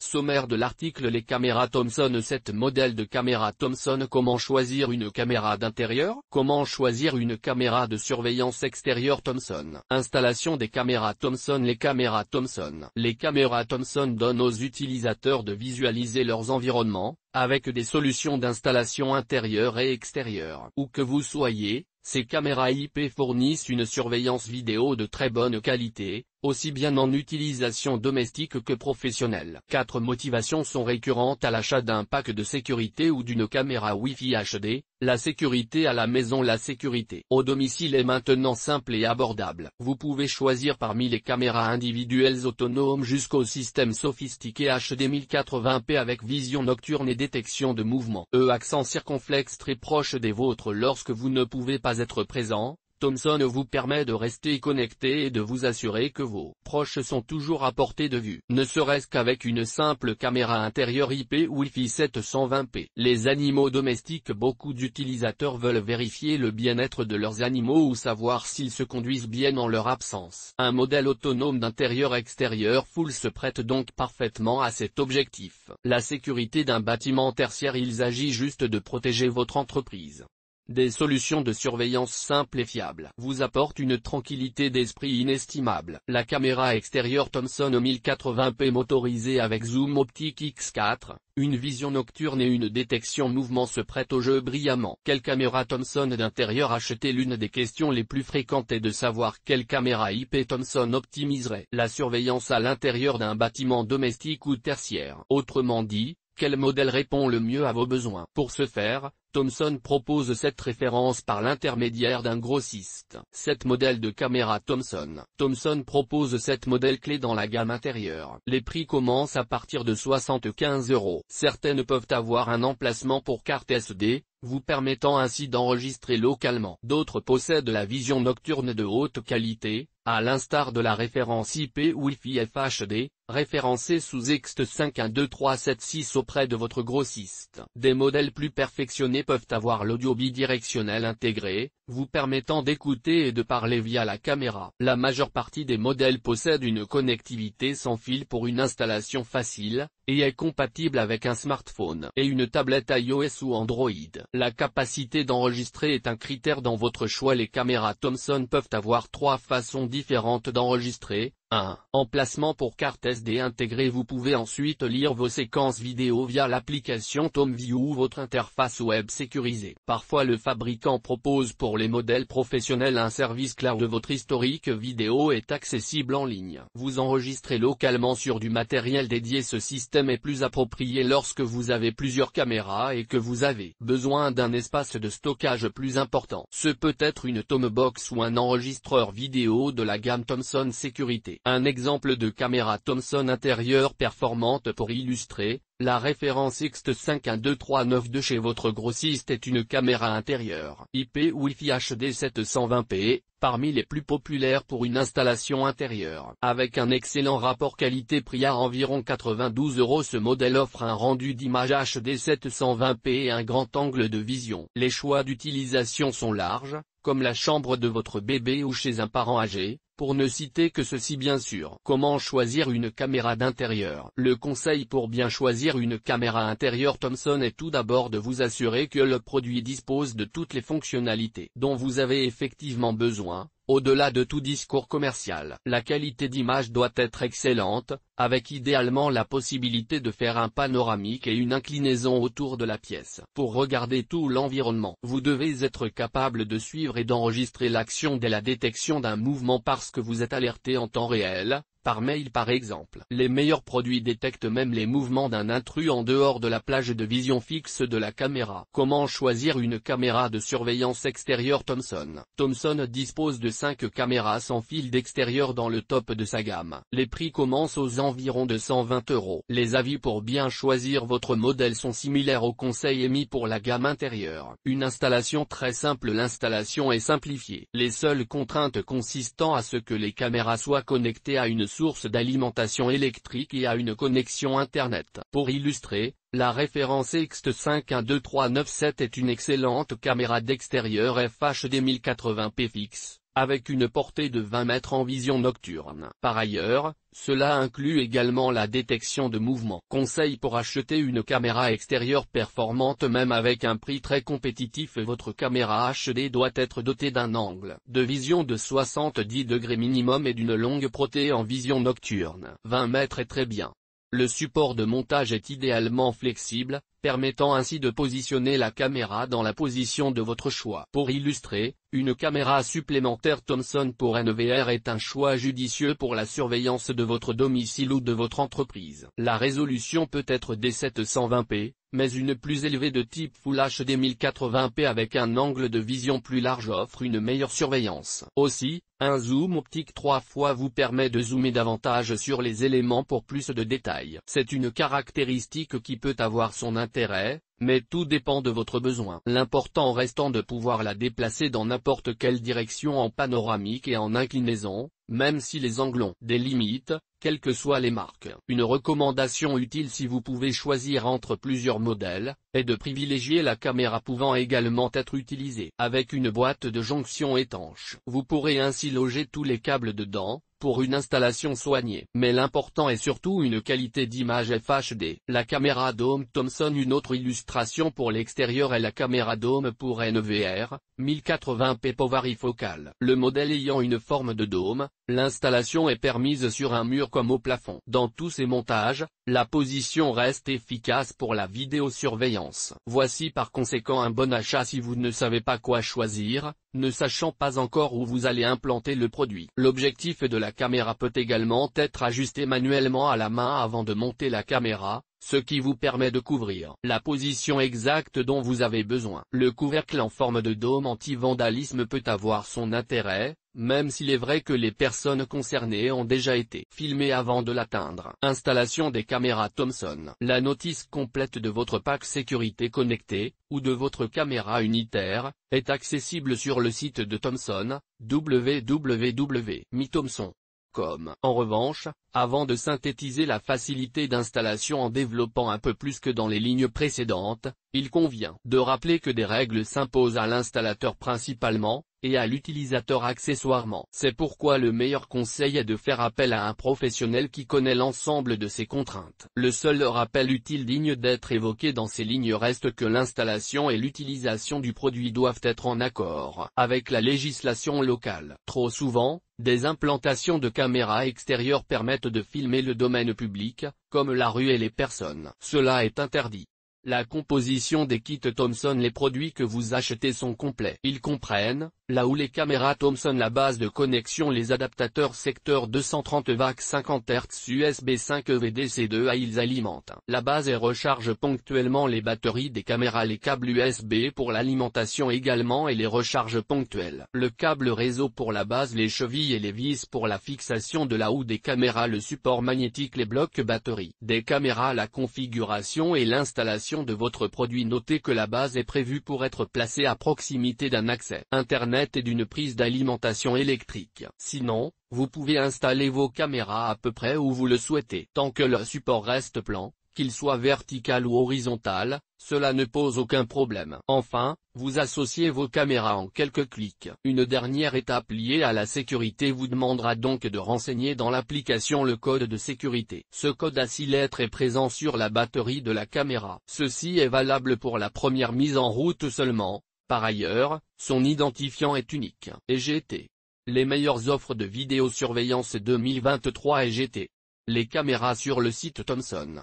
Sommaire de l'article. Les caméras Thomson. 7 modèles de caméra Thomson. Comment choisir une caméra d'intérieur? Comment choisir une caméra de surveillance extérieure Thomson? Installation des caméras Thomson. Les caméras Thomson. Les caméras Thomson donnent aux utilisateurs de visualiser leurs environnements, avec des solutions d'installation intérieure et extérieure. Où que vous soyez, ces caméras IP fournissent une surveillance vidéo de très bonne qualité, aussi bien en utilisation domestique que professionnelle. 4 motivations sont récurrentes à l'achat d'un pack de sécurité ou d'une caméra Wi-Fi HD. La sécurité à la maison. La sécurité au domicile est maintenant simple et abordable. Vous pouvez choisir parmi les caméras individuelles autonomes jusqu'au système sophistiqué HD 1080p avec vision nocturne et détection de mouvement. Accent circonflexe très proche des vôtres lorsque vous ne pouvez pas être présent. Thomson vous permet de rester connecté et de vous assurer que vos proches sont toujours à portée de vue, ne serait-ce qu'avec une simple caméra intérieure IP Wi-Fi 720p. Les animaux domestiques. Beaucoup d'utilisateurs veulent vérifier le bien-être de leurs animaux ou savoir s'ils se conduisent bien en leur absence. Un modèle autonome d'intérieur-extérieur full se prête donc parfaitement à cet objectif. La sécurité d'un bâtiment tertiaire. Il s'agit juste de protéger votre entreprise. Des solutions de surveillance simples et fiables vous apportent une tranquillité d'esprit inestimable. La caméra extérieure Thomson 1080p motorisée avec zoom optique X4, une vision nocturne et une détection mouvement se prête au jeu brillamment. Quelle caméra Thomson d'intérieur acheter? L'une des questions les plus fréquentes est de savoir quelle caméra IP Thomson optimiserait la surveillance à l'intérieur d'un bâtiment domestique ou tertiaire. Autrement dit, quel modèle répond le mieux à vos besoins? Pour ce faire, Thomson propose cette référence par l'intermédiaire d'un grossiste. 7 modèles de caméra Thomson. Thomson propose 7 modèles clés dans la gamme intérieure. Les prix commencent à partir de 75 €. Certaines peuvent avoir un emplacement pour carte SD, vous permettant ainsi d'enregistrer localement. D'autres possèdent la vision nocturne de haute qualité, à l'instar de la référence IP Wi-Fi FHD, référencée sous X1212376 auprès de votre grossiste. Des modèles plus perfectionnés peuvent avoir l'audio bidirectionnel intégré, vous permettant d'écouter et de parler via la caméra. La majeure partie des modèles possèdent une connectivité sans fil pour une installation facile, et est compatible avec un smartphone et une tablette iOS ou Android. La capacité d'enregistrer est un critère dans votre choix. Les caméras Thomson peuvent avoir 3 façons différentes d'enregistrer. 1. Emplacement pour carte SD intégrée. Vous pouvez ensuite lire vos séquences vidéo via l'application TomView ou votre interface web sécurisée. Parfois le fabricant propose pour les modèles professionnels un service clair de votre historique vidéo est accessible en ligne. Vous enregistrez localement sur du matériel dédié. Ce système est plus approprié lorsque vous avez plusieurs caméras et que vous avez besoin d'un espace de stockage plus important. Ce peut être une Tombox ou un enregistreur vidéo de la gamme Thomson Sécurité. Un exemple de caméra Thomson intérieure performante pour illustrer, la référence X1212392 de chez votre grossiste est une caméra intérieure IP Wi-Fi HD 720p, parmi les plus populaires pour une installation intérieure. Avec un excellent rapport qualité-prix à environ 92 €, ce modèle offre un rendu d'image HD 720p et un grand angle de vision. Les choix d'utilisation sont larges, comme la chambre de votre bébé ou chez un parent âgé, pour ne citer que ceci bien sûr. Comment choisir une caméra d'intérieur? Le conseil pour bien choisir une caméra intérieure Thomson est tout d'abord de vous assurer que le produit dispose de toutes les fonctionnalités dont vous avez effectivement besoin. Au-delà de tout discours commercial, la qualité d'image doit être excellente, avec idéalement la possibilité de faire un panoramique et une inclinaison autour de la pièce. Pour regarder tout l'environnement, vous devez être capable de suivre et d'enregistrer l'action dès la détection d'un mouvement parce que vous êtes alerté en temps réel, par mail par exemple. Les meilleurs produits détectent même les mouvements d'un intrus en dehors de la plage de vision fixe de la caméra. Comment choisir une caméra de surveillance extérieure Thomson? Thomson dispose de 5 caméras sans fil d'extérieur dans le top de sa gamme. Les prix commencent aux environs de 120 €. Les avis pour bien choisir votre modèle sont similaires aux conseils émis pour la gamme intérieure. Une installation très simple. L'installation est simplifiée. Les seules contraintes consistant à ce que les caméras soient connectées à une source d'alimentation électrique et à une connexion Internet. Pour illustrer, la référence X1212397 est une excellente caméra d'extérieur FHD 1080p fixe, avec une portée de 20 mètres en vision nocturne. Par ailleurs, cela inclut également la détection de mouvement. Conseil pour acheter une caméra extérieure performante. Même avec un prix très compétitif, votre caméra HD doit être dotée d'un angle de vision de 70 degrés minimum et d'une longue portée en vision nocturne. 20 mètres est très bien. Le support de montage est idéalement flexible, permettant ainsi de positionner la caméra dans la position de votre choix. Pour illustrer, une caméra supplémentaire Thomson pour NVR est un choix judicieux pour la surveillance de votre domicile ou de votre entreprise. La résolution peut être des 720p, mais une plus élevée de type Full HD 1080p avec un angle de vision plus large offre une meilleure surveillance. Aussi, un zoom optique 3 fois vous permet de zoomer davantage sur les éléments pour plus de détails. C'est une caractéristique qui peut avoir son intérêt, mais tout dépend de votre besoin. L'important restant de pouvoir la déplacer dans n'importe quelle direction en panoramique et en inclinaison, même si les angles ont des limites, quelles que soient les marques. Une recommandation utile si vous pouvez choisir entre plusieurs modèles, est de privilégier la caméra pouvant également être utilisée avec une boîte de jonction étanche. Vous pourrez ainsi loger tous les câbles dedans, pour une installation soignée. Mais l'important est surtout une qualité d'image FHD. La caméra dôme Thomson. Une autre illustration pour l'extérieur est la caméra dôme pour NVR, 1080p povarifocale. Le modèle ayant une forme de dôme, l'installation est permise sur un mur comme au plafond. Dans tous ces montages, la position reste efficace pour la vidéosurveillance. Voici par conséquent un bon achat si vous ne savez pas quoi choisir, ne sachant pas encore où vous allez implanter le produit. L'objectif de la caméra peut également être ajusté manuellement à la main avant de monter la caméra, ce qui vous permet de couvrir la position exacte dont vous avez besoin. Le couvercle en forme de dôme anti-vandalisme peut avoir son intérêt, même s'il est vrai que les personnes concernées ont déjà été filmées avant de l'atteindre. Installation des caméras Thomson. La notice complète de votre pack sécurité connecté, ou de votre caméra unitaire, est accessible sur le site de Thomson, www.mythomson.com. En revanche, avant de synthétiser la facilité d'installation en développant un peu plus que dans les lignes précédentes, il convient de rappeler que des règles s'imposent à l'installateur principalement, et à l'utilisateur accessoirement. C'est pourquoi le meilleur conseil est de faire appel à un professionnel qui connaît l'ensemble de ces contraintes. Le seul rappel utile digne d'être évoqué dans ces lignes reste que l'installation et l'utilisation du produit doivent être en accord avec la législation locale. Trop souvent, des implantations de caméras extérieures permettent de filmer le domaine public, comme la rue et les personnes. Cela est interdit. La composition des kits Thomson. Les produits que vous achetez sont complets. Ils comprennent, là où les caméras Thomson, la base de connexion, les adaptateurs secteur 230 VAC 50 Hz USB 5 VDC2A. Ils alimentent la base et rechargent ponctuellement les batteries des caméras, les câbles USB pour l'alimentation également et les recharges ponctuelles. Le câble réseau pour la base, les chevilles et les vis pour la fixation de la houe des caméras, le support magnétique, les blocs batterie des caméras, la configuration et l'installation de votre produit. Notez que la base est prévue pour être placée à proximité d'un accès Internet et d'une prise d'alimentation électrique. Sinon, vous pouvez installer vos caméras à peu près où vous le souhaitez. Tant que le support reste plan, qu'il soit vertical ou horizontal, cela ne pose aucun problème. Enfin, vous associez vos caméras en quelques clics. Une dernière étape liée à la sécurité vous demandera donc de renseigner dans l'application le code de sécurité. Ce code à 6 lettres est présent sur la batterie de la caméra. Ceci est valable pour la première mise en route seulement. Par ailleurs, son identifiant est unique. EGT. Les meilleures offres de vidéosurveillance 2023 EGT. Les caméras sur le site Thomson.